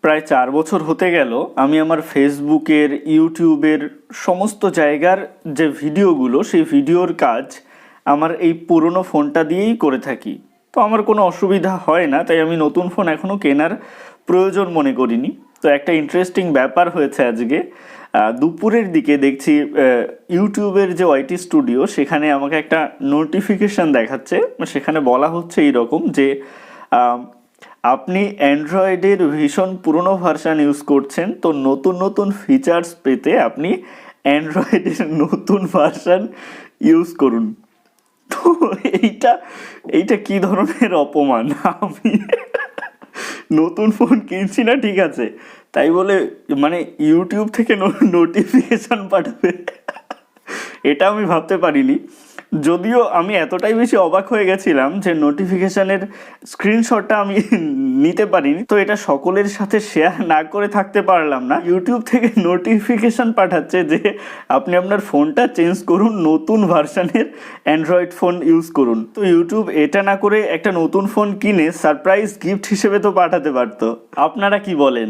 প্রায় 4 বছর হতে গেল আমি আমার ফেসবুকের, ইউটিউবের সমস্ত জায়গার যে ভিডিওগুলো, সেই ভিডিওর কাজ আমার এই পুরনো ফোনটা দিয়েই করে থাকি। তো আমার কোনো অসুবিধা হয় না, তাই আমি নতুন ফোন এখনও কেনার প্রয়োজন মনে করিনি। তো একটা ইন্টারেস্টিং ব্যাপার হয়েছে আজকে। দুপুরের দিকে দেখছি ইউটিউবের যে ওয়াইটি স্টুডিও, সেখানে আমাকে একটা নোটিফিকেশান দেখাচ্ছে। সেখানে বলা হচ্ছে এইরকম যে আপনি অ্যান্ড্রয়েডের ভীষণ পুরনো ভার্সান ইউজ করছেন, তো নতুন নতুন ফিচার্স পেতে আপনি অ্যান্ড্রয়েডের নতুন ভার্সান ইউজ করুন। তো এইটা এইটা কি ধরনের অপমান! আমি নতুন ফোন কিনছি না, ঠিক আছে, তাই বলে মানে ইউটিউব থেকে নোটিফিকেশান পাঠাবে, এটা আমি ভাবতে পারিনি। যদিও আমি এতটাই বেশি অবাক হয়ে গেছিলাম যে নোটিফিকেশানের স্ক্রিনশটটা আমি নিতে পারিনি। তো এটা সকলের সাথে শেয়ার না করে থাকতে পারলাম না। ইউটিউব থেকে নোটিফিকেশান পাঠাচ্ছে যে আপনি আপনার ফোনটা চেঞ্জ করুন, নতুন ভার্সানের অ্যান্ড্রয়েড ফোন ইউজ করুন। তো ইউটিউব এটা না করে একটা নতুন ফোন কিনে সারপ্রাইজ গিফট হিসেবে তো পাঠাতে পারতো। আপনারা কি বলেন?